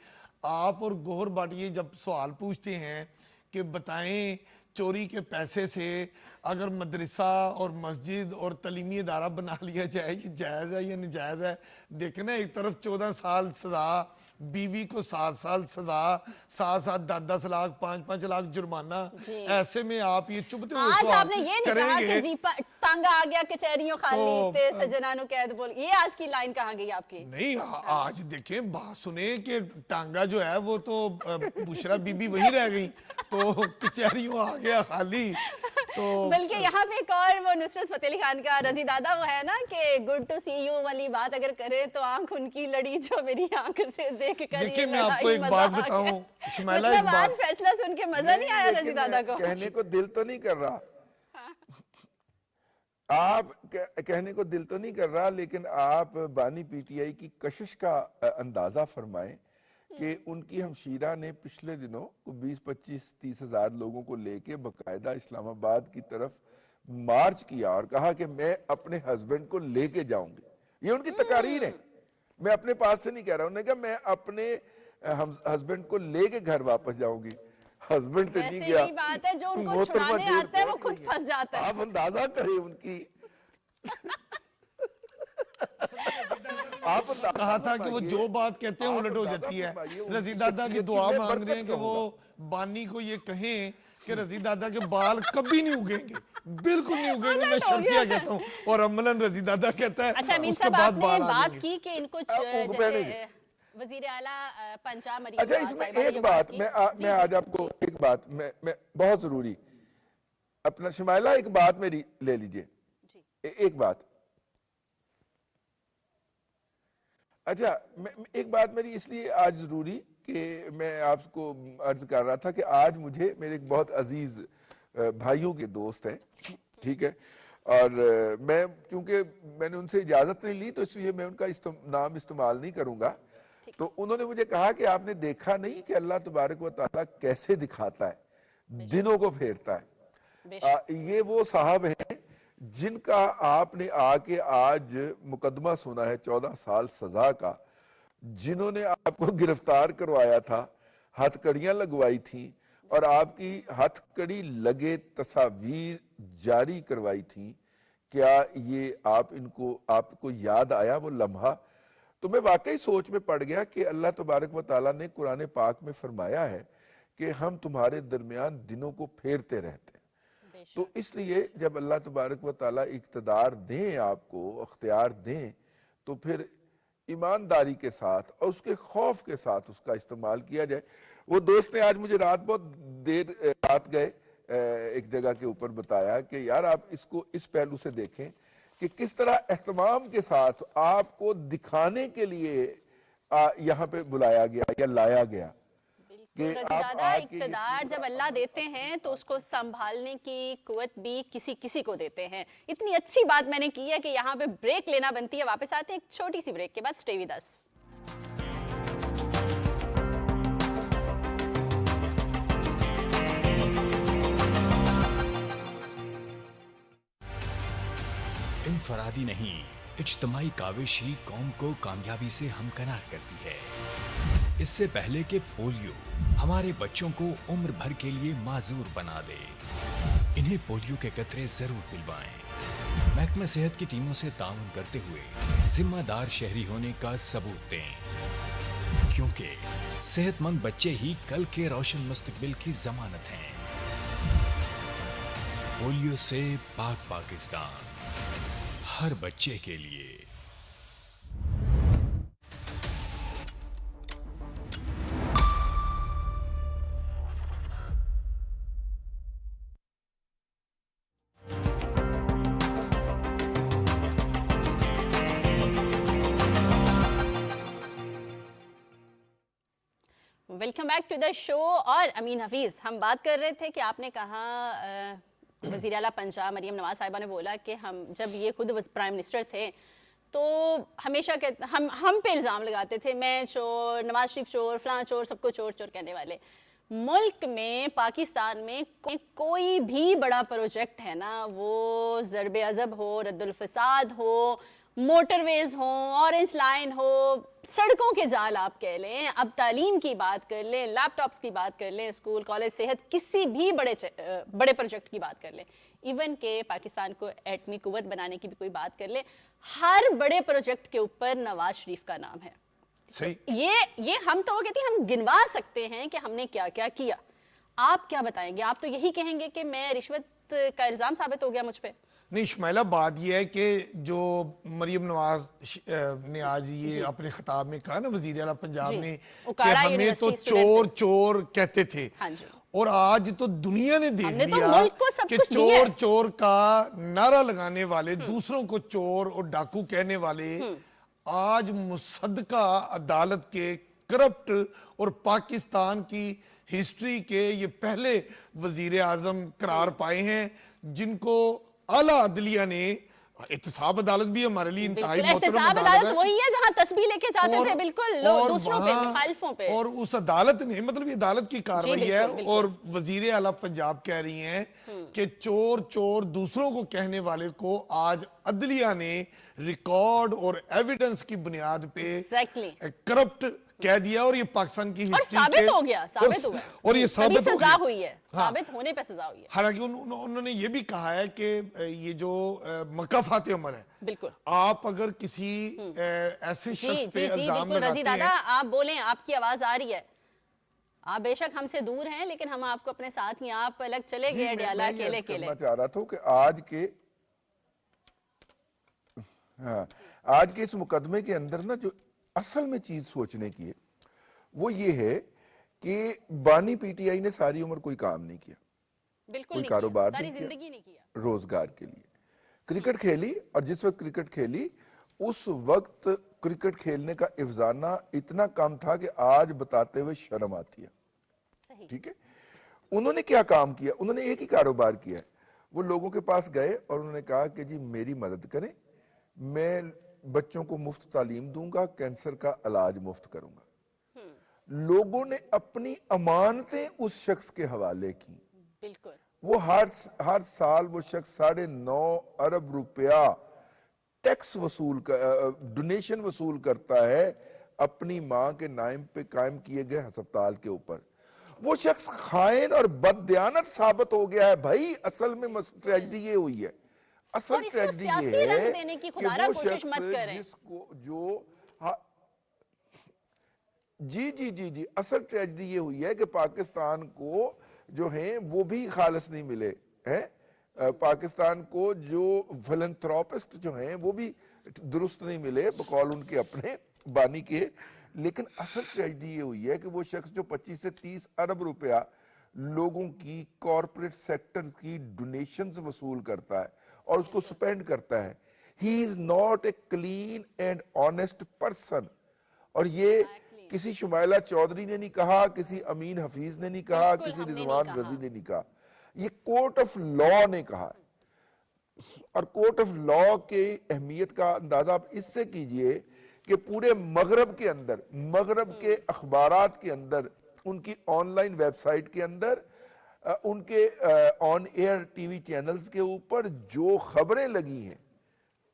Speaker 3: آپ اور گوہر باٹی جب سوال پوچھتے ہیں کہ بتائیں چوری کے پیسے سے اگر مدرسہ اور مسجد اور تعلیمی ادارہ بنا لیا جائے یہ جائز ہے یا ناجائز ہے؟ دیکھنا ایک طرف 14 سال سزا، بیوی کو 7 سال سزا، 7 10 لاکھ 5 لاکھ جرمانہ، ایسے میں آپ یہ چبھتے ہوئے
Speaker 1: آج
Speaker 3: سوال
Speaker 1: آپ نے یہ نہیں کہا کہ جی تانگا آ گیا کچہریوں خالی تے سجنانوں قید بول، یہ آج کی لائن کہاں گئی آپ کی؟
Speaker 3: نہیں، آج دیکھیں بات سنیں کہ ٹانگا جو ہے وہ تو بشرا بی بی وہی رہ گئی، تو کچہریوں آ گیا خالی۔ تو
Speaker 1: بلکہ یہاں پہ ایک اور وہ نصرت فتح علی خان کا رضی دادا وہ ہے نا کہ گڈ ٹو سی یو والی بات اگر کرے تو آنکھ ان کی لڑی جو میری آنکھ سے دیکھ کر
Speaker 3: دیکھیں میں آپ کو ایک بات بتاؤں شمائلہ، ایک
Speaker 1: مطلب آج فیصلہ سن کے مزہ نہیں آیا رضی دادا کو؟
Speaker 2: کہنے کو دل تو نہیں کر رہا، آپ کہنے کو دل تو نہیں کر رہا، لیکن آپ بانی پی ٹی آئی کی کشش کا اندازہ فرمائیں کہ ان کی ہمشیرہ نے پچھلے دنوں 20-25-30 ہزار لوگوں کو لے کے باقاعدہ اسلام آباد کی طرف مارچ کیا اور کہا کہ میں اپنے ہسبینڈ کو لے کے جاؤں گی۔ یہ ان کی تقاریر ہے، میں اپنے پاس سے نہیں کہہ رہا ہوں، انہوں نے کہا میں اپنے ہسبینڈ کو لے کے گھر واپس جاؤں گی۔ ہسبینڈ سے نہیں گیا،
Speaker 1: ایسی بات ہے جو ان کو چھڑانے آتا ہے وہ خود پھنس جاتا ہے۔
Speaker 2: آپ اندازہ کریں ان کی،
Speaker 3: کہا تھا کہ وہ جو بات کہتے ہیں الٹ ہو جاتی ہے۔ رضی دادا کی دعا مانگ رہے ہیں کہ وہ بانی کو یہ کہیں کہ رضی دادا کے بال کبھی نہیں اگیں گے، بالکل نہیں اگیں گے، میں شرطیہ کہتا ہوں، اور عملاً رضی دادا کہتا ہے
Speaker 1: اچھا امین
Speaker 3: اس کے
Speaker 1: صاحب
Speaker 3: بعد
Speaker 1: آپ
Speaker 3: بال
Speaker 1: نے
Speaker 3: آ
Speaker 1: بات
Speaker 3: جائیں گے۔
Speaker 1: کی کہ ان کو جیسے وزیر اعلیٰ پنجاب مریم
Speaker 2: اچھا اس میں ایک بات میں آج آپ کو ایک بات میں بہت ضروری اپنا شمائلہ ایک بات میری لے لیجئے، ایک بات، اچھا ایک بات میری اس لیے آج ضروری کہ میں آپ کو عرض کر رہا تھا کہ آج مجھے میرے ایک بہت عزیز بھائیوں کے دوست ہیں، ٹھیک ہے، اور میں کیونکہ میں نے ان سے اجازت نہیں لی تو اس لیے میں ان کا نام استعمال نہیں کروں گا، تو انہوں نے مجھے کہا کہ آپ نے دیکھا نہیں کہ اللہ تبارک و تعالیٰ کیسے دکھاتا ہے، دنوں کو پھیرتا ہے۔ یہ وہ صاحب ہیں جن کا آپ نے آ کے آج مقدمہ سنا ہے 14 سال سزا کا، جنہوں نے آپ کو گرفتار کروایا تھا، ہتھ کڑیاں لگوائی تھیں اور آپ کی ہتھ کڑی لگے تصاویر جاری کروائی تھیں۔ کیا یہ آپ کو یاد آیا وہ لمحہ تو میں واقعی سوچ میں پڑ گیا کہ اللہ تبارک و تعالیٰ نے قرآن پاک میں فرمایا ہے کہ ہم تمہارے درمیان دنوں کو پھیرتے رہتے ہیں. تو اس لیے جب اللہ تبارک و تعالیٰ اقتدار دیں آپ کو, اختیار دیں, تو پھر ایمانداری کے ساتھ اور اس کے خوف کے ساتھ اس کا استعمال کیا جائے. وہ دوست نے آج مجھے بہت دیر رات گئے ایک جگہ کے اوپر بتایا کہ یار آپ اس کو اس پہلو سے دیکھیں کہ کس طرح اہتمام کے ساتھ آپ کو دکھانے کے لیے یہاں پہ بلایا گیا یا لایا گیا.
Speaker 1: رضی دادا, اقتدار جب اللہ دیتے ہیں تو اس کو سنبھالنے کی قوت بھی کسی کو دیتے ہیں. اتنی اچھی بات میں نے کی ہے کہ یہاں پہ بریک لینا بنتی ہے. واپس آتے ہیں ایک چھوٹی سی بریک کے بعد. Stay with us.
Speaker 4: انفرادی نہیں, اجتماعی کاوش ہی قوم کو کامیابی سے ہمکنار کرتی ہے. اس سے پہلے کہ پولیو ہمارے بچوں کو عمر بھر کے لیے معذور بنا دے, انہیں پولیو کے قطرے ضرور پلوائیں. محکمہ صحت کی ٹیموں سے تعاون کرتے ہوئے ذمہ دار شہری ہونے کا ثبوت دیں, کیونکہ صحت مند بچے ہی کل کے روشن مستقبل کی ضمانت ہیں. پولیو سے پاک پاکستان, ہر بچے کے لیے.
Speaker 1: ویلکم بیک ٹو دا شو. اور امین حفیظ, ہم بات کر رہے تھے کہ آپ نے کہا وزیر اعلیٰ پنجاب مریم نواز صاحبہ نے بولا کہ ہم جب یہ خود پرائم منسٹر تھے تو ہمیشہ ہم پہ الزام لگاتے تھے, میں چور, نواز شریف چور, فلاں چور, سب کو چور چور کہنے والے. ملک میں پاکستان میں کوئی بھی بڑا پروجیکٹ ہے نا, وہ ضرب عضب ہو, رد الفساد ہو, موٹر ویز ہوں, اورنج لائن ہو, سڑکوں کے جال آپ کہہ لیں, اب تعلیم کی بات کر لیں, لیپ ٹاپس کی بات کر لیں, اسکول, کالج, صحت, کسی بھی بڑے پروجیکٹ کی بات کر لیں, ایون کہ پاکستان کو ایٹمی قوت بنانے کی بھی کوئی بات کر لیں, ہر بڑے پروجیکٹ کے اوپر نواز شریف کا نام ہے.
Speaker 3: صحیح.
Speaker 1: یہ ہم تو وہ کہتے ہیں, ہم گنوا سکتے ہیں کہ ہم نے کیا کیا کیا. آپ کیا بتائیں گے؟ آپ تو یہی کہیں گے کہ میں رشوت کا الزام ثابت ہو گیا مجھ پہ.
Speaker 3: نہیں شمیلہ, بات یہ ہے کہ جو مریم نواز نے آج یہ اپنے خطاب میں کہا نا وزیر اعلیٰ پنجاب نے کہ ہمیں تو چور چور کہتے تھے, اور آج تو دنیا نے دیکھ لیا کہ چور چور کا نعرہ لگانے والے, دوسروں کو چور اور ڈاکو کہنے والے آج مصدقہ عدالت کے کرپٹ اور پاکستان کی ہسٹری کے یہ پہلے وزیر اعظم قرار پائے ہیں, جن کو اعلیٰ عدلیہ نے, احتساب عدالت بھی ہمارے لیے انتہائی محترم
Speaker 1: احتساب عدالت وہی ہے جہاں تسبیح لے کے جاتے تھے بالکل دوسروں پہ, مخالفوں پہ,
Speaker 3: اور اس عدالت نے, مطلب یہ عدالت کی کارروائی ہے, اور وزیر اعلیٰ پنجاب کہہ رہی ہیں کہ چور چور دوسروں کو کہنے والے کو آج عدلیہ نے ریکارڈ اور ایویڈنس کی بنیاد پہ کرپٹ کہہ دیا, اور یہ پاکستان کی ہسٹری
Speaker 1: ثابت ہو گیا, ثابت ہوا,
Speaker 3: اور یہ ثابت
Speaker 1: سزا ہوئی ہے, ثابت ہونے پہ سزا ہوئی ہے.
Speaker 3: حالانکہ انہوں نے یہ بھی کہا ہے کہ یہ جو مکافات عمل ہے,
Speaker 1: بالکل
Speaker 3: آپ اگر کسی ایسے شخص پہ الزام لگاتے ہیں.
Speaker 1: رضی دادا آپ بولیں, آپ کی آواز آ رہی ہے, آپ بے شک ہم سے دور ہیں لیکن ہم آپ کو اپنے ساتھ ہی, آپ الگ چلے گئے اڈیالہ اکیلے اکیلے.
Speaker 2: میں چاہ رہا تھا کہ آج کے اس مقدمے کے اندر نا جو اصل میں چیز سوچنے کی ہے وہ یہ ہے کہ بانی پی ٹی آئی نے ساری عمر کوئی کام نہیں کیا, کوئی کاروبار نہیں کیا, روزگار کے لیے کرکٹ کھیلی, اور جس وقت کرکٹ کھیلی اس وقت کرکٹ کھیلنے کا افزانہ اتنا کم تھا کہ آج بتاتے ہوئے شرم آتی ہے. ٹھیک ہے, انہوں نے کیا کام کیا؟ انہوں نے ایک ہی کاروبار کیا ہے. وہ لوگوں کے پاس گئے اور انہوں نے کہا کہ جی میری مدد کریں, میں بچوں کو مفت تعلیم دوں گا, کینسر کا علاج مفت کروں گا. لوگوں نے اپنی امانتیں اس شخص کے حوالے کی.
Speaker 1: بالکل.
Speaker 2: وہ ہر سال وہ شخص 9.5 ارب روپیہ ٹیکس وصول ڈونیشن وصول کرتا ہے اپنی ماں کے نام پہ قائم کیے گئے ہسپتال کے اوپر. وہ شخص خائن اور بددیانت ثابت ہو گیا ہے. بھائی اصل میں ٹریجڈی یہ ہوئی ہے, اصل ٹریجڈی یہ ہے کہ وہ شخص جس کو جو جی جی جی جی اصل ٹریجڈی یہ ہوئی ہے کہ پاکستان کو جو ہیں وہ بھی خالص نہیں ملے ہیں، پاکستان کو جو فلنتھروپسٹ جو ہیں وہ بھی درست نہیں ملے بقول ان کے اپنے بانی کے. لیکن اصل ٹریجڈی یہ ہوئی ہے کہ وہ شخص جو 25 سے 30 ارب روپیہ لوگوں کی کارپوریٹ سیکٹر کی ڈونیشنز وصول کرتا ہے اور اس کو سپینڈ کرتا ہے. He is not a clean and honest person. اور یہ کسی شمائلہ چودھری نے نہیں کہا، کسی امین حفیظ نے نہیں کہا،
Speaker 1: بالکل
Speaker 2: کسی
Speaker 1: ہم نے نہیں
Speaker 2: رضوان
Speaker 1: کہا.
Speaker 2: رضی نے نہیں کہا، یہ کورٹ آف لا نے کہا. اور کورٹ آف لا کے اہمیت کا اندازہ آپ اس سے کیجئے کہ پورے مغرب کے اندر، مغرب کے اخبارات کے اندر، ان کی آن لائن ویب سائٹ کے اندر، ان کے آن ایئر ٹی وی چینلز کے اوپر جو خبریں لگی ہیں،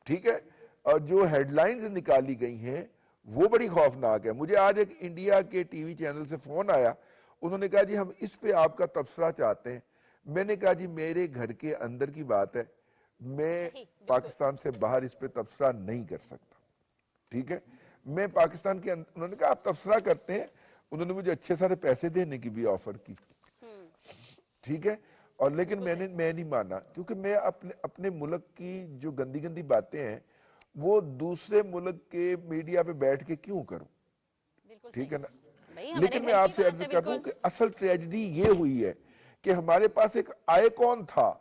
Speaker 2: ٹھیک ہے، اور جو ہیڈ لائنز نکالی گئی ہیں وہ بڑی خوفناک ہے. مجھے آج ایک انڈیا کے ٹی وی چینل سے فون آیا، انہوں نے کہا جی ہم اس پہ آپ کا تبصرہ چاہتے ہیں. میں نے کہا جی میرے گھر کے اندر کی بات ہے، میں پاکستان سے باہر اس پہ تبصرہ نہیں کر سکتا، ٹھیک ہے. میں پاکستان کے اندر، انہوں نے کہا آپ تبصرہ کرتے ہیں، انہوں نے مجھے اچھے سارے پیسے دینے کی بھی آفر کی، ٹھیک ہے. اور لیکن میں نہیں مانا، کیونکہ میں اپنے ملک کی جو گندی گندی باتیں ہیں وہ دوسرے ملک کے میڈیا پہ بیٹھ کے کیوں کروں، ٹھیک ہے نا. لیکن میں آپ سے عرض کر دوں کہ اصل ٹریجڈی یہ ہوئی ہے کہ ہمارے پاس ایک آئیکن تھا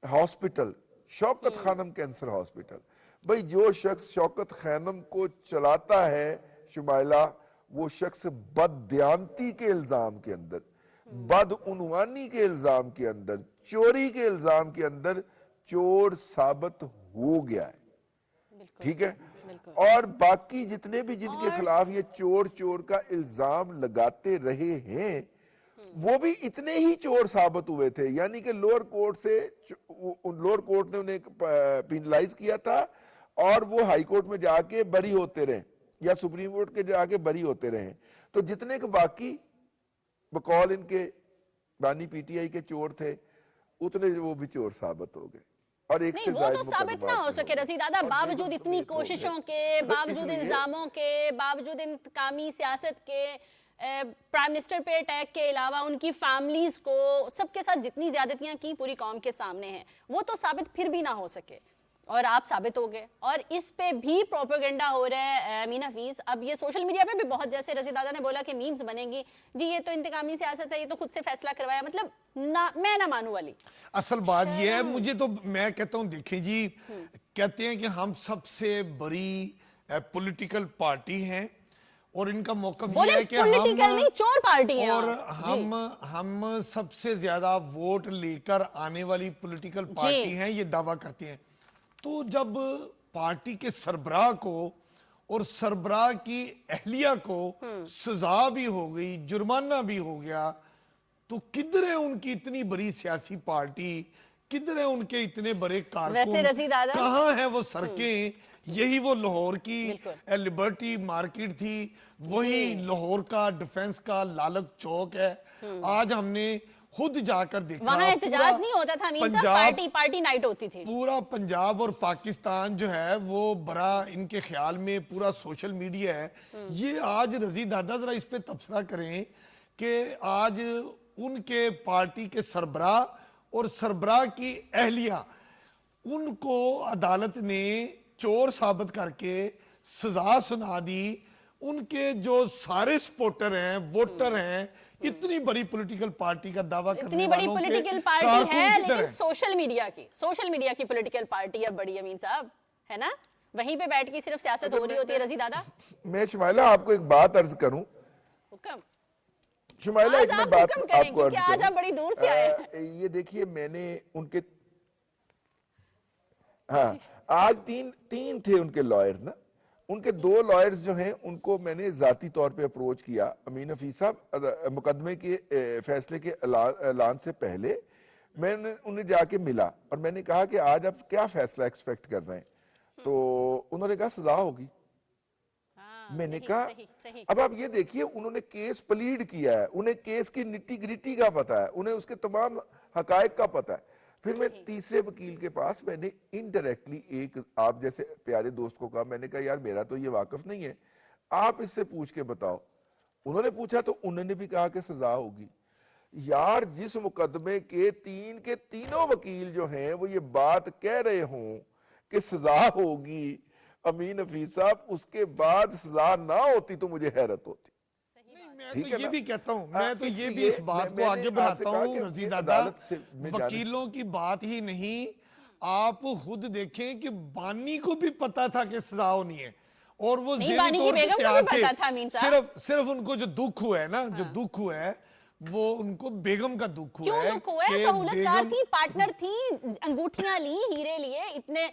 Speaker 2: ہاسپٹل، شوکت خانم کینسر ہاسپٹل. بھئی جو شخص شوکت خانم کو چلاتا ہے شمائلہ، وہ شخص بددیانتی کے الزام کے اندر، بدعنوانی کے الزام کے اندر، چوری کے الزام کے اندر چور ثابت ہو گیا ہے، ٹھیک ہے. اور باقی جتنے بھی جن کے خلاف یہ چور کا الزام لگاتے رہے ہیں وہ بھی اتنے ہی چور ثابت ہوئے تھے. یعنی کہ لوور کورٹ نے انہیں پینلائز کیا تھا اور وہ ہائی کورٹ میں جا کے بری ہوتے رہے یا سپریم کورٹ کے جا کے بری ہوتے رہے. تو جتنے کے باقی بقول ان کے بانی پی ٹی آئی کے چور تھے اتنے وہ بھی چور ثابت ہو گئے. اور ایک سے
Speaker 1: نہیں، وہ تو ثابت نہ ہو سکے رضی دادا، باوجود اتنی کوششوں کے، باوجود الزاموں کے، باوجود انتقامی سیاست کے، پرائم منسٹر پہ اٹیک کے علاوہ ان کی فیملیز کو، سب کے ساتھ جتنی زیادتیاں کی پوری قوم کے سامنے ہیں، وہ تو ثابت پھر بھی نہ ہو سکے. اور آپ ثابت ہو گئے اور اس پہ بھی پروپیگنڈا ہو رہا ہے. امین حفیظ، اب یہ سوشل میڈیا پہ بھی بہت، جیسے رضی دادا نے بولا کہ میمز بنیں گی، جی یہ تو انتقامی سیاست ہے، یہ تو خود سے فیصلہ کروایا، مطلب میں نہ مانوں والی.
Speaker 3: اصل بات یہ ہے، مجھے تو میں کہتا ہوں دیکھیں جی، کہتے ہیں کہ ہم سب سے بڑی پولیٹیکل پارٹی ہیں اور ان کا موقف یہ ہے کہ
Speaker 1: پولیٹیکل نہیں، چور پارٹی ہیں،
Speaker 3: اور ہم سب سے زیادہ ووٹ لے کر آنے والی پولیٹیکل پارٹی ہیں، یہ دعویٰ کرتے ہیں. تو جب پارٹی کے سربراہ کو اور سربراہ کی اہلیہ کو سزا بھی ہو گئی، جرمانہ بھی ہو گیا، تو کدھر ہے ان کی اتنی بڑی سیاسی پارٹی، کدھر ہے ان کے اتنے بڑے کارکن، کہاں ہیں وہ سڑکیں؟ یہی وہ لاہور کی لبرٹی مارکیٹ تھی، وہی لاہور کا ڈیفنس کا لالک چوک ہے. آج ہم نے خود جا کر دیکھا،
Speaker 1: وہاں احتجاج نہیں ہوتا تھا امین صاحب، پارٹی نائٹ ہوتی تھی.
Speaker 3: پورا پنجاب اور پاکستان جو ہے وہ بڑا ان کے خیال میں پورا سوشل میڈیا ہے. یہ آج رضی دادا ذرا اس پہ تبصرہ کریں کہ آج ان کے پارٹی کے سربراہ اور سربراہ کی اہلیہ، ان کو عدالت نے چور ثابت کر کے سزا سنا دی. ان کے جو سارے سپورٹر ہیں، ووٹر ہیں، اتنی بڑی پولیٹیکل پارٹی کا دعویٰ کرنے والوں کے
Speaker 1: اتنی بڑی پولیٹیکل پارٹی ہے، لیکن سوشل میڈیا کی پولیٹیکل پارٹی ہے بڑی، امین صاحب ہے نا، وہیں پہ بیٹھ کے صرف سیاست ہو رہی ہوتی ہے. رضی دادا،
Speaker 2: میں شمائلہ آپ کو ایک بات عرض کروں.
Speaker 1: حکم
Speaker 2: شمائلہ ایک میں بات آپ کو عرض
Speaker 1: کروں، آج آپ بڑی دور سے آئے ہیں.
Speaker 2: یہ دیکھیے میں نے ان کے آج تین تھے ان کے لائر نا، ان کے 2 لائرز جو ہیں ان کو میں نے ذاتی طور پہ اپروچ کیا. امین حفیظ صاحب مقدمے کے فیصلے کے اعلان سے پہلے میں نے انہیں جا کے ملا اور میں نے کہا کہ آج آپ کیا فیصلہ ایکسپیکٹ کر رہے ہیں؟ تو انہوں نے کہا سزا ہوگی. میں نے کہا اب آپ یہ دیکھیے، انہوں نے کیس پلیڈ کیا ہے، انہیں کیس کی نٹی گریٹی کا پتا ہے، انہیں اس کے تمام حقائق کا پتا ہے. پھر میں تیسرے وکیل کے پاس میں نے انڈائریکٹلی ایک آپ جیسے پیارے دوست کو کہا، میں نے کہا یار میرا تو یہ واقف نہیں ہے، آپ اس سے پوچھ کے بتاؤ. انہوں نے پوچھا تو انہوں نے بھی کہا کہ سزا ہوگی. یار جس مقدمے کے تینوں وکیل جو ہیں وہ یہ بات کہہ رہے ہوں کہ سزا ہوگی امین حفیظ صاحب, اس کے بعد سزا نہ ہوتی تو مجھے حیرت ہوتی.
Speaker 3: میں تو یہ بھی کہتا ہوں, میں تو یہ بھی اس بات کو آگے بڑھاتا ہوں رضی دادا, وکیلوں کی بات ہی نہیں, آپ خود دیکھیں کہ بانی کو بھی پتا تھا کہ سزا ہونی ہے اور وہ ذہنی طور پہ تیار تھے. صرف ان کو جو دکھ ہوا ہے نا, جو دکھ ہوا ہے وہ ان کو بیگم کا دکھ ہوا ہے.
Speaker 1: کیوں دکھ ہوا ہے؟ سہولتکار تھی, پارٹنر تھی, انگوٹھیاں لی, ہیرے لیے, اتنے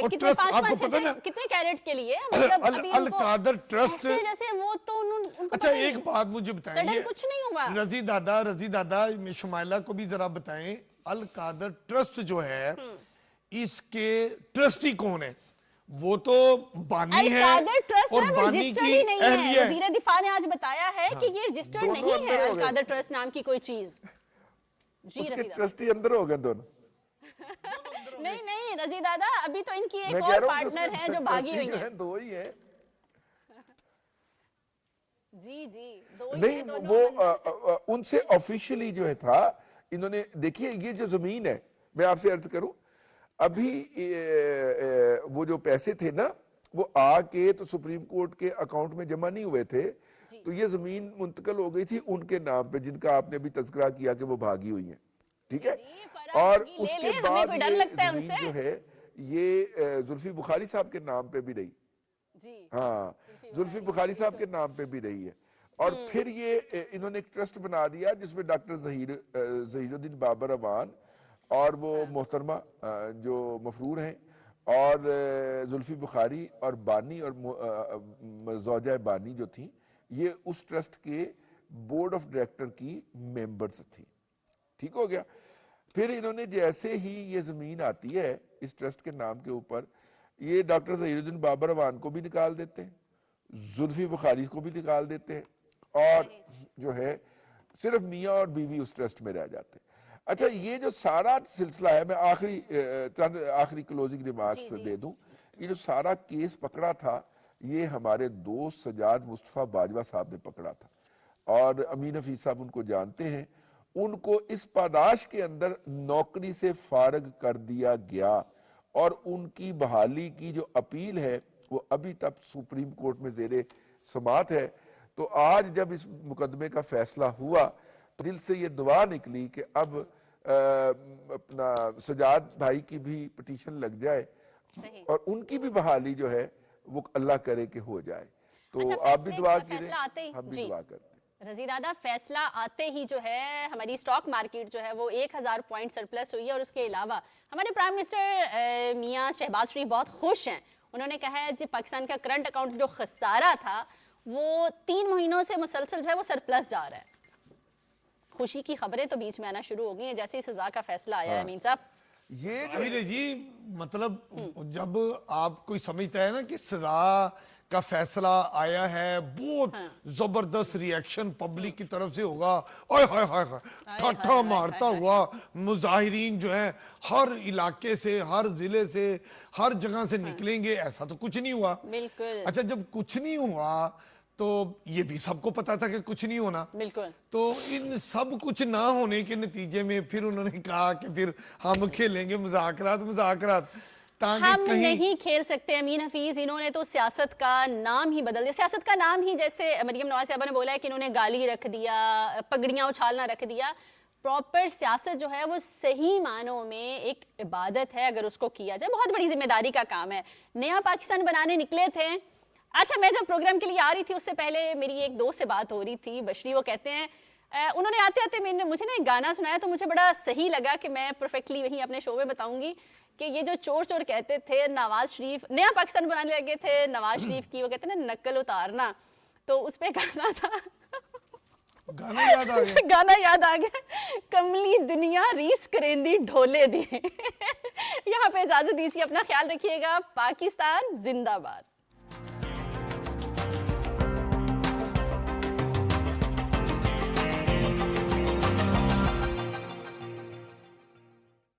Speaker 1: کتنے 5-5 کتنے کیرٹ کے لیے, مطلب ابھی
Speaker 3: القادر ٹرسٹ
Speaker 1: جیسے وہ تو ان کو.
Speaker 3: اچھا ایک بات مجھے بتائیں,
Speaker 1: کچھ نہیں ہوا.
Speaker 3: رضی دادا شمائلہ کو بھی ذرا بتائیں, القادر ٹرسٹ جو ہے اس کے ٹرسٹی کون ہے؟ وہ تو بانی ہے اور بانی کی اہلیہ.
Speaker 1: وزیر دفاع نے آج بتایا ہے کہ یہ رجسٹرڈ نہیں ہے القادر ٹرسٹ نام کی کوئی چیز.
Speaker 2: اس کے ٹرسٹی اندر ہو گئے دونوں.
Speaker 1: نہیں رضی دادا, ابھی تو ان کی ایک اور پارٹنر ہے جو بھاگی ہوئی ہیں.
Speaker 2: دو ہی ہیں.
Speaker 1: جی دو ہی
Speaker 2: نہیں, وہ ان سے آفیشلی جو ہے تھا, انہوں نے دیکھیے یہ جو زمین ہے, میں آپ سے عرض کروں, ابھی وہ جو پیسے تھے نا وہ آ کے تو سپریم کورٹ کے اکاؤنٹ میں جمع نہیں ہوئے تھے, تو یہ زمین منتقل ہو گئی تھی ان کے نام پہ جن کا آپ نے بھی تذکرہ کیا کہ وہ بھاگی ہوئی ہیں. ٹھیک ہے, اور اس کے بعد یہ زمین جو ہے یہ زلفی بخاری صاحب کے نام پہ بھی رہی. ہاں, زلفی بخاری صاحب کے نام پہ بھی رہی ہے. اور پھر یہ انہوں نے ایک ٹرسٹ بنا دیا جس میں ڈاکٹر ظہیر الدین بابر اوان اور وہ محترمہ جو مفرور ہیں اور زلفی بخاری اور بانی اور زوجہ بانی جو تھیں, یہ اس ٹرسٹ کے بورڈ آف ڈائریکٹر کی ممبرز تھی. ٹھیک ہو گیا. پھر انہوں نے جیسے ہی یہ زمین آتی ہے اس ٹرسٹ کے نام کے اوپر, یہ ڈاکٹر ظہیر الدین بابر اوان کو بھی نکال دیتے ہیں, زلفی بخاری کو بھی نکال دیتے ہیں, اور جو ہے صرف میاں اور بیوی اس ٹرسٹ میں رہ جاتے ہیں. اچھا یہ جو سارا سلسلہ ہے, میں آخری کلوزنگ ریمارکس دے دوں, یہ جو سارا کیس پکڑا تھا یہ ہمارے دوست سجاد مصطفیٰ باجوہ صاحب نے پکڑا تھا, اور امین حفیظ صاحب ان کو جانتے ہیں. ان کو اس پاداش کے اندر نوکری سے فارغ کر دیا گیا, اور ان کی بحالی کی جو اپیل ہے وہ ابھی تک سپریم کورٹ میں زیر سماعت ہے. تو آج جب اس مقدمے کا فیصلہ ہوا تو دل سے یہ دعا نکلی کہ اب اپنا سجاد بھائی کی بھی پٹیشن لگ جائے اور ان کی بھی بحالی جو ہے وہ اللہ کرے کہ ہو جائے. تو آپ بھی دعا کریں, ہم بھی دعا کرتے ہیں.
Speaker 1: رضی دادا, فیصلہ آتے ہی جو ہے ہماری سٹاک مارکیٹ جو ہے وہ 1000 پوائنٹ سرپلس ہوئی ہے, اور اس کے علاوہ ہمارے پرائم منسٹر میاں شہباز شریف بہت خوش ہیں. انہوں نے کہا ہے جی پاکستان کا کرنٹ اکاؤنٹ جو خسارہ تھا وہ 3 مہینوں سے مسلسل جو ہے وہ سرپلس جا رہا ہے. خوشی کی خبریں تو بیچ میں آنا شروع ہو گئی ہیں جیسے ہی سزا کا فیصلہ آیا ہے. امین صاحب
Speaker 3: یہ جی مطلب جب آپ کوئی سمجھتا ہے نا کہ سزا کا فیصلہ آیا ہے, بہت زبردست ری ایکشن پبلک کی طرف سے ہوگا, ٹھٹھا مارتا ہوا مظاہرین جو ہیں ہر علاقے سے, ہر ضلع سے, ہر جگہ سے نکلیں گے, ایسا تو کچھ نہیں ہوا.
Speaker 1: بالکل.
Speaker 3: اچھا جب کچھ نہیں ہوا تو یہ بھی سب کو پتا تھا کہ کچھ نہیں ہونا.
Speaker 1: بالکل.
Speaker 3: تو ان سب کچھ نہ ہونے کے نتیجے میں پھر انہوں نے کہا کہ پھر ہم کھیلیں گے مذاکرات.
Speaker 1: ہم نہیں کھیل سکتے امین حفیظ, انہوں نے تو سیاست کا نام ہی بدل دیا. سیاست کا نام ہی, جیسے مریم نواز صاحبہ نے بولا ہے کہ انہوں نے گالی رکھ دیا, پگڑیاں اچھالنا رکھ دیا. پراپر سیاست جو ہے وہ صحیح معنوں میں ایک عبادت ہے, اگر اس کو کیا جائے بہت بڑی ذمہ داری کا کام ہے. نیا پاکستان بنانے نکلے تھے. اچھا میں جب پروگرام کے لیے آ رہی تھی اس سے پہلے میری ایک دوست سے بات ہو رہی تھی, بشری, وہ کہتے ہیں انہوں نے آتے آتے مجھے نا ایک گانا سنایا تو مجھے بڑا صحیح لگا کہ میں پرفیکٹلی وہیں اپنے شو میں بتاؤں گی کہ یہ جو چور کہتے تھے نواز شریف نیا پاکستان بنانے لگے تھے نواز شریف کی, وہ کہتے ہیں نا نقل اتارنا, تو اس پہ گانا تھا, گانا یاد آ گیا, کملی دنیا ریس کریندی ڈھولے دی. یہاں پہ اجازت دیجیے, اپنا خیال رکھیے گا. پاکستان زندہ باد.